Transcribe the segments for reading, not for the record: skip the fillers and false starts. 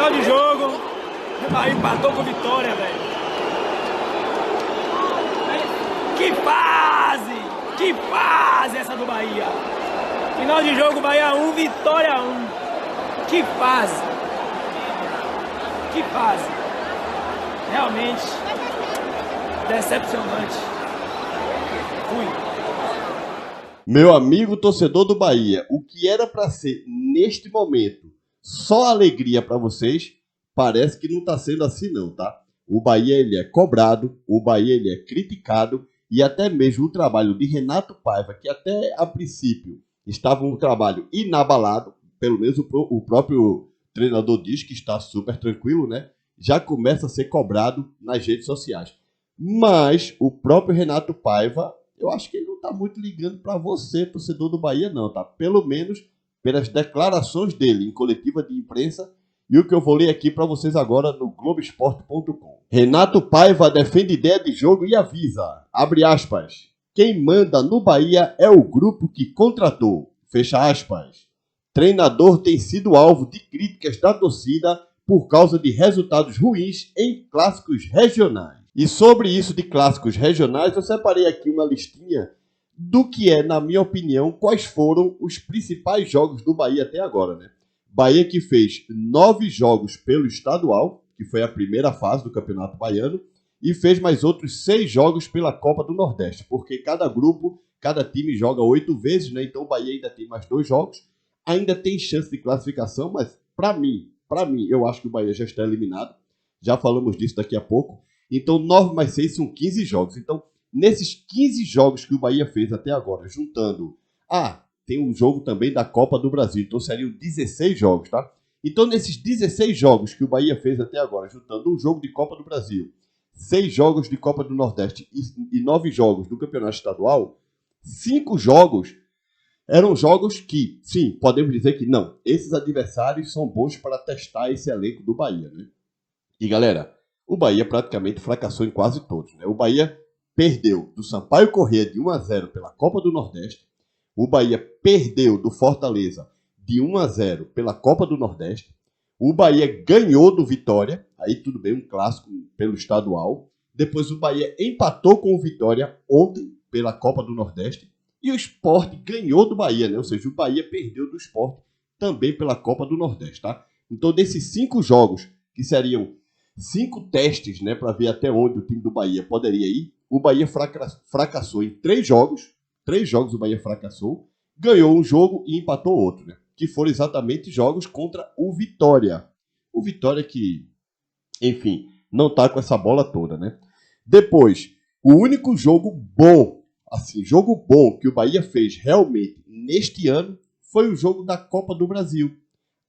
Final de jogo, o Bahia empatou com Vitória, velho. Que fase! Que fase essa do Bahia! Final de jogo, Bahia 1, Vitória 1. Que fase! Que fase! Realmente decepcionante. Fui. Meu amigo torcedor do Bahia, o que era para ser neste momento só alegria para vocês, parece que não está sendo assim não, tá? O Bahia ele é cobrado, o Bahia ele é criticado e até mesmo o trabalho de Renato Paiva, que até a princípio estava um trabalho inabalado, pelo menos o próprio treinador diz que está super tranquilo, né? Já começa a ser cobrado nas redes sociais. Mas o próprio Renato Paiva, eu acho que ele não está muito ligando para você, torcedor do Bahia, não, tá? Pelo menos pelas declarações dele em coletiva de imprensa e o que eu vou ler aqui para vocês agora no Globoesporte.com. Renato Paiva defende ideia de jogo e avisa, abre aspas, quem manda no Bahia é o grupo que contratou, fecha aspas. Treinador tem sido alvo de críticas da torcida por causa de resultados ruins em clássicos regionais. E sobre isso de clássicos regionais, eu separei aqui uma listinha do que é, na minha opinião, quais foram os principais jogos do Bahia até agora, né? Bahia que fez 9 jogos pelo estadual, que foi a primeira fase do Campeonato Baiano, e fez mais outros 6 jogos pela Copa do Nordeste, porque cada grupo, cada time joga 8 vezes, né? Então o Bahia ainda tem mais 2 jogos, ainda tem chance de classificação, mas para mim, eu acho que o Bahia já está eliminado, já falamos disso daqui a pouco. Então 9 mais 6 são 15 jogos, então nesses 15 jogos que o Bahia fez até agora, juntando... tem um jogo também da Copa do Brasil, então seriam 16 jogos, tá? Então, nesses 16 jogos que o Bahia fez até agora, juntando um jogo de Copa do Brasil, 6 jogos de Copa do Nordeste e 9 jogos do Campeonato Estadual, 5 jogos eram jogos que, sim, podemos dizer que não, esses adversários são bons para testar esse elenco do Bahia, né? E, galera, o Bahia praticamente fracassou em quase todos, né? O Bahia perdeu do Sampaio Corrêa de 1-0 pela Copa do Nordeste. O Bahia perdeu do Fortaleza de 1-0 pela Copa do Nordeste. O Bahia ganhou do Vitória. Aí tudo bem, um clássico pelo estadual. Depois o Bahia empatou com o Vitória ontem pela Copa do Nordeste. E o Sport ganhou do Bahia, né? Ou seja, o Bahia perdeu do Sport também pela Copa do Nordeste, tá? Então, desses 5 jogos, que seriam 5 testes, né, para ver até onde o time do Bahia poderia ir, o Bahia fracassou em 3 jogos. 3 jogos o Bahia fracassou, ganhou um jogo e empatou outro, né? Que foram exatamente jogos contra o Vitória. O Vitória que, enfim, não tá com essa bola toda, né? Depois, o único jogo bom que o Bahia fez realmente neste ano foi o jogo da Copa do Brasil,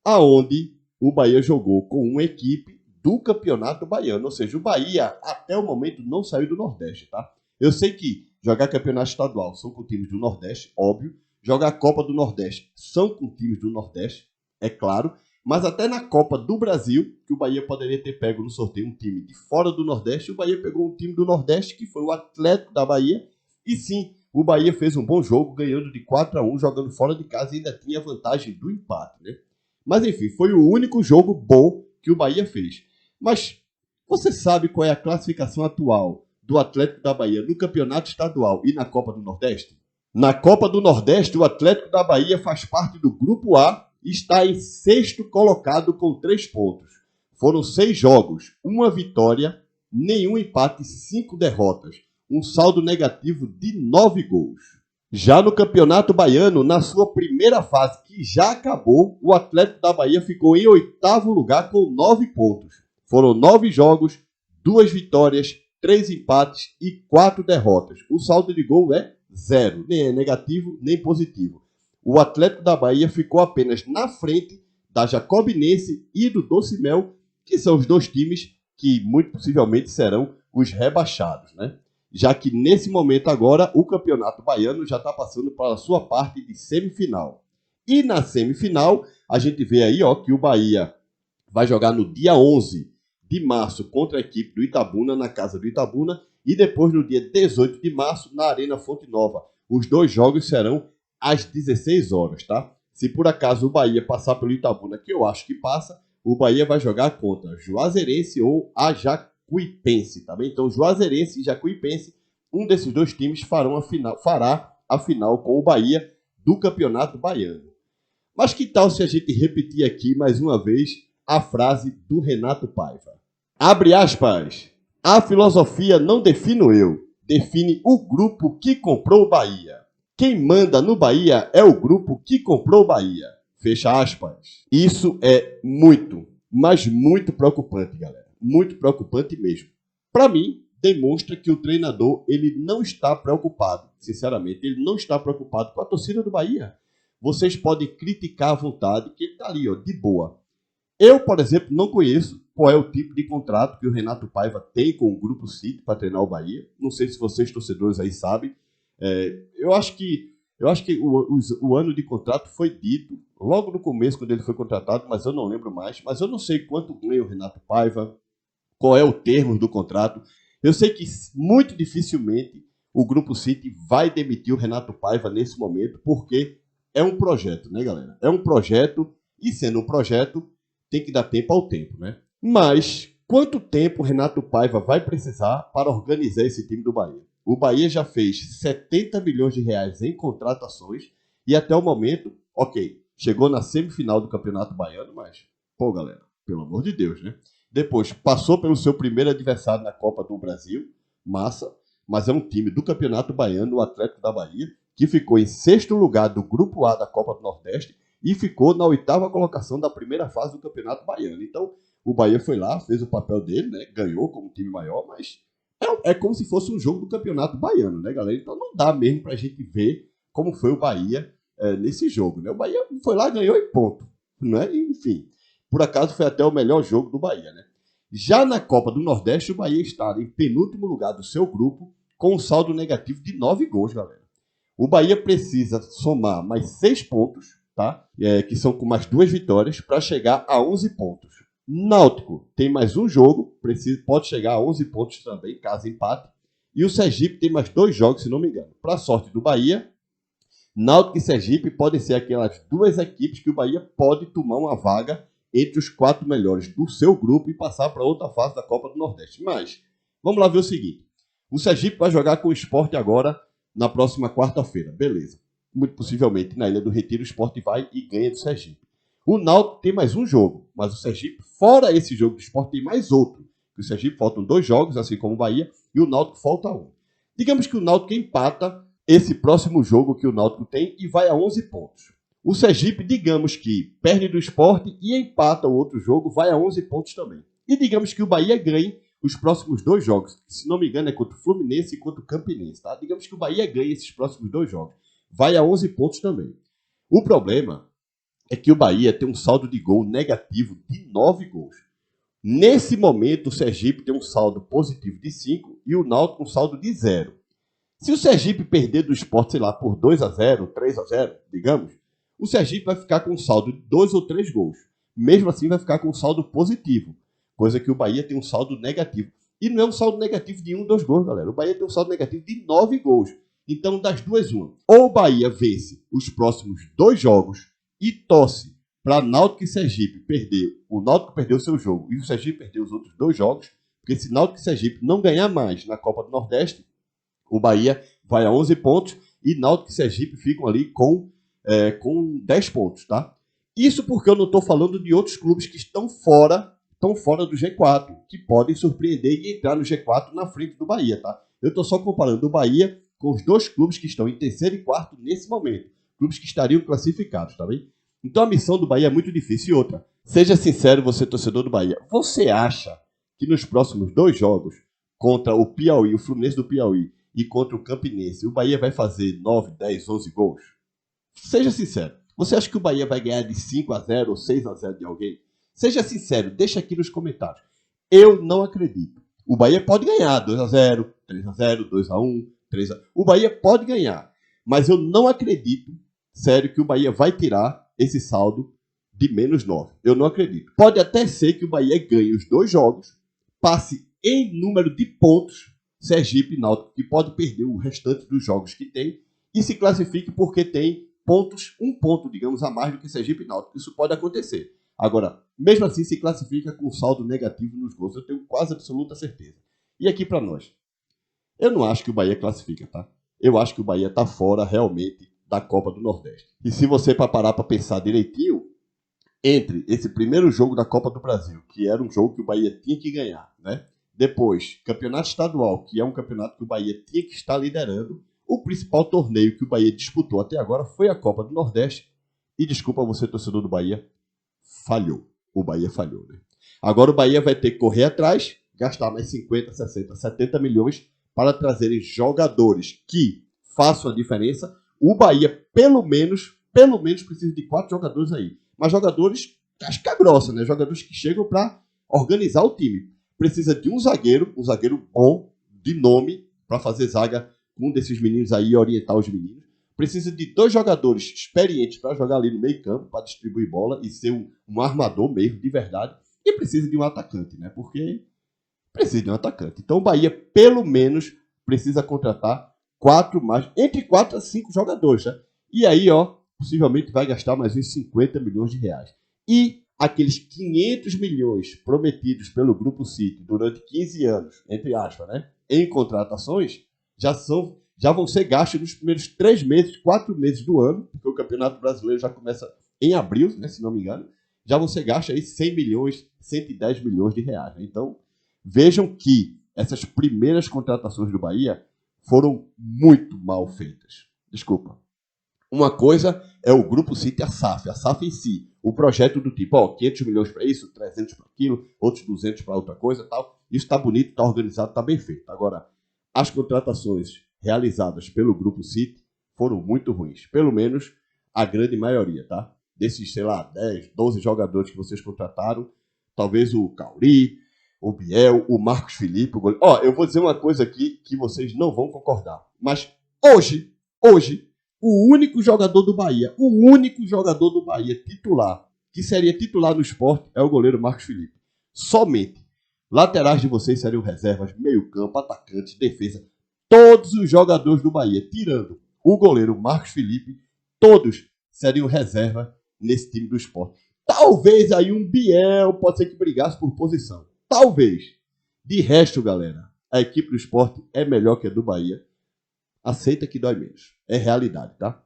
aonde o Bahia jogou com uma equipe do Campeonato Baiano, ou seja, o Bahia até o momento não saiu do Nordeste, tá? Eu sei que jogar campeonato estadual são com times do Nordeste, óbvio. Jogar Copa do Nordeste são com times do Nordeste, é claro. Mas até na Copa do Brasil, que o Bahia poderia ter pego no sorteio um time de fora do Nordeste, o Bahia pegou um time do Nordeste, que foi o Atlético da Bahia. E sim, o Bahia fez um bom jogo, ganhando de 4-1, jogando fora de casa e ainda tinha vantagem do empate, né? Mas enfim, foi o único jogo bom que o Bahia fez. Mas você sabe qual é a classificação atual do Atlético da Bahia no Campeonato Estadual e na Copa do Nordeste? Na Copa do Nordeste, o Atlético da Bahia faz parte do Grupo A e está em 6º colocado com 3 pontos. Foram 6 jogos, 1 vitória, nenhum empate e 5 derrotas. Um saldo negativo de 9 gols. Já no Campeonato Baiano, na sua primeira fase, que já acabou, o Atlético da Bahia ficou em 8º lugar com 9 pontos. Foram 9 jogos, 2 vitórias, 3 empates e 4 derrotas. O saldo de gol é 0, nem é negativo nem positivo. O Atlético da Bahia ficou apenas na frente da Jacobinense e do Docimel, que são os 2 times que muito possivelmente serão os rebaixados, né? Já que nesse momento agora o Campeonato Baiano já está passando para a sua parte de semifinal. E na semifinal a gente vê aí que o Bahia vai jogar no dia 11 de março contra a equipe do Itabuna, na casa do Itabuna, e depois no dia 18 de março na Arena Fonte Nova. Os 2 jogos serão às 16 horas, tá? Se por acaso o Bahia passar pelo Itabuna, que eu acho que passa, o Bahia vai jogar contra Juazeirense ou a Jacuipense, tá bem? Então, Juazeirense e Jacuipense, um desses dois times fará a final com o Bahia do Campeonato Baiano. Mas que tal se a gente repetir aqui mais uma vez a frase do Renato Paiva? Abre aspas. A filosofia não defino eu, define o grupo que comprou o Bahia. Quem manda no Bahia é o grupo que comprou o Bahia. Fecha aspas. Isso é muito, mas muito preocupante, galera. Muito preocupante mesmo. Para mim, demonstra que o treinador ele não está preocupado, sinceramente, ele não está preocupado com a torcida do Bahia. Vocês podem criticar à vontade, que ele está ali, ó, de boa. Eu, por exemplo, não conheço qual é o tipo de contrato que o Renato Paiva tem com o Grupo City para treinar o Bahia. Não sei se vocês, torcedores, aí sabem. Eu acho que o ano de contrato foi dito logo no começo, quando ele foi contratado, mas eu não lembro mais. Mas eu não sei quanto ganha o Renato Paiva, qual é o termo do contrato. Eu sei que muito dificilmente o Grupo City vai demitir o Renato Paiva nesse momento, porque é um projeto, né, galera? É um projeto, e sendo um projeto, tem que dar tempo ao tempo, né? Mas quanto tempo o Renato Paiva vai precisar para organizar esse time do Bahia? O Bahia já fez 70 milhões de reais em contratações e até o momento, ok, chegou na semifinal do Campeonato Baiano, mas, pô, galera, pelo amor de Deus, né? Depois passou pelo seu primeiro adversário na Copa do Brasil, massa, mas é um time do Campeonato Baiano, o Atlético da Bahia, que ficou em 6º lugar do Grupo A da Copa do Nordeste e ficou na 8ª colocação da primeira fase do Campeonato Baiano. Então, o Bahia foi lá, fez o papel dele, né? Ganhou como time maior, mas é como se fosse um jogo do Campeonato Baiano, né, galera? Então não dá mesmo pra gente ver como foi o Bahia nesse jogo, né? O Bahia foi lá, ganhou e ponto, né? Enfim, por acaso foi até o melhor jogo do Bahia, né? Já na Copa do Nordeste, o Bahia está em penúltimo lugar do seu grupo, com um saldo negativo de 9 gols, galera. O Bahia precisa somar mais 6 pontos, tá? Que são com mais 2 vitórias, para chegar a 11 pontos. Náutico tem mais um jogo, pode chegar a 11 pontos também, caso empate. E o Sergipe tem mais 2 jogos, se não me engano. Para a sorte do Bahia, Náutico e Sergipe podem ser aquelas 2 equipes que o Bahia pode tomar uma vaga entre os 4 melhores do seu grupo e passar para outra fase da Copa do Nordeste. Mas, vamos lá ver o seguinte. O Sergipe vai jogar com o Sport agora na próxima quarta-feira. Beleza. Muito possivelmente na Ilha do Retiro o Sport vai e ganha do Sergipe. O Náutico tem mais um jogo, mas o Sergipe, fora esse jogo do Sport, tem mais outro. O Sergipe faltam 2 jogos, assim como o Bahia, e o Náutico falta 1. Digamos que o Náutico empata esse próximo jogo que o Náutico tem e vai a 11 pontos. O Sergipe, digamos que perde do Sport e empata o outro jogo, vai a 11 pontos também. E digamos que o Bahia ganhe os próximos 2 jogos, que, se não me engano, é contra o Fluminense e contra o Campinense, tá? Digamos que o Bahia ganhe esses próximos 2 jogos, vai a 11 pontos também. O problema é que o Bahia tem um saldo de gol negativo de 9 gols. Nesse momento, o Sergipe tem um saldo positivo de 5 e o Náutico um saldo de 0. Se o Sergipe perder do Sport, sei lá, por 2-0, 3-0, digamos, o Sergipe vai ficar com um saldo de 2 ou 3 gols. Mesmo assim, vai ficar com um saldo positivo, coisa que o Bahia tem um saldo negativo. E não é um saldo negativo de 1, 2 gols, galera. O Bahia tem um saldo negativo de 9 gols. Então, das duas, uma. Ou o Bahia vence os próximos 2 jogos e torce para Náutico e Sergipe perder. O Náutico perdeu o seu jogo e o Sergipe perdeu os outros 2 jogos, porque se Náutico e Sergipe não ganhar mais na Copa do Nordeste, o Bahia vai a 11 pontos e Náutico e Sergipe ficam ali com 10 pontos, tá? Isso porque eu não estou falando de outros clubes que estão fora do G4, que podem surpreender e entrar no G4 na frente do Bahia, tá? Eu estou só comparando o Bahia com os 2 clubes que estão em 3º e 4º nesse momento. Clubes que estariam classificados, tá bem? Então a missão do Bahia é muito difícil. E outra, seja sincero, você torcedor do Bahia, você acha que nos próximos 2 jogos, contra o Piauí, o Fluminense do Piauí, e contra o Campinense, o Bahia vai fazer 9, 10, 11 gols? Seja sincero. Você acha que o Bahia vai ganhar de 5-0 ou 6-0 de alguém? Seja sincero, deixa aqui nos comentários. Eu não acredito. O Bahia pode ganhar 2-0, 3-0, 2-1, 3-1. O Bahia pode ganhar. Mas eu não acredito, sério, que o Bahia vai tirar esse saldo de menos 9. Eu não acredito. Pode até ser que o Bahia ganhe os 2 jogos, passe em número de pontos Sergipe e Náutico, que pode perder o restante dos jogos que tem, e se classifique porque tem pontos, 1 ponto, digamos, a mais do que Sergipe e Náutico. Isso pode acontecer. Agora, mesmo assim se classifica com saldo negativo nos gols. Eu tenho quase absoluta certeza. E aqui para nós. Eu não acho que o Bahia classifica, tá? Eu acho que o Bahia tá fora realmente da Copa do Nordeste. E se você parar para pensar direitinho, entre esse primeiro jogo da Copa do Brasil, que era um jogo que o Bahia tinha que ganhar, né? Depois, campeonato estadual, que é um campeonato que o Bahia tinha que estar liderando, o principal torneio que o Bahia disputou até agora foi a Copa do Nordeste. E desculpa você, torcedor do Bahia, falhou. O Bahia falhou, né? Agora o Bahia vai ter que correr atrás, gastar mais 50, 60, 70 milhões para trazerem jogadores que façam a diferença. O Bahia, pelo menos precisa de 4 jogadores aí. Mas jogadores casca grossa, né? Jogadores que chegam para organizar o time. Precisa de um zagueiro bom, de nome, para fazer zaga com um desses meninos aí e orientar os meninos. Precisa de 2 jogadores experientes para jogar ali no meio campo, para distribuir bola e ser um armador mesmo, de verdade. E precisa de um atacante, né? Porque precisa de um atacante. Então o Bahia, pelo menos, precisa contratar entre 4 a 5 jogadores, né? E aí, ó, possivelmente vai gastar mais uns 50 milhões de reais. E aqueles 500 milhões prometidos pelo Grupo City durante 15 anos, entre aspas, né, em contratações, já vão ser gastos nos primeiros 3 meses, 4 meses do ano, porque o Campeonato Brasileiro já começa em abril, né, se não me engano, já vão ser gastos aí 100 milhões, 110 milhões de reais. Né? Então, vejam que essas primeiras contratações do Bahia foram muito mal feitas. Desculpa. Uma coisa é o Grupo City, a SAF em si. O projeto do tipo, 500 milhões para isso, 300 para aquilo, outros 200 para outra coisa tal. Isso está bonito, está organizado, está bem feito. Agora, as contratações realizadas pelo Grupo City foram muito ruins. Pelo menos a grande maioria, tá? Desses, 10, 12 jogadores que vocês contrataram, talvez o Cauri, o Biel, o Marcos Felipe, o goleiro. Eu vou dizer uma coisa aqui que vocês não vão concordar. Mas hoje, o único jogador do Bahia titular, que seria titular no Sport, é o goleiro Marcos Felipe. Somente. Laterais de vocês seriam reservas, meio campo, atacantes, defesa. Todos os jogadores do Bahia, tirando o goleiro Marcos Felipe, todos seriam reserva nesse time do Sport. Talvez aí um Biel pode ser que brigasse por posição. Talvez. De resto, galera, a equipe do Sport é melhor que a do Bahia. Aceita que dói menos. É realidade, tá?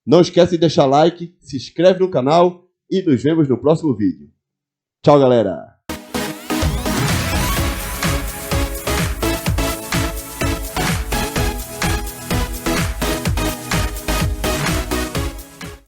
Não esquece de deixar like, se inscreve no canal e nos vemos no próximo vídeo. Tchau, galera!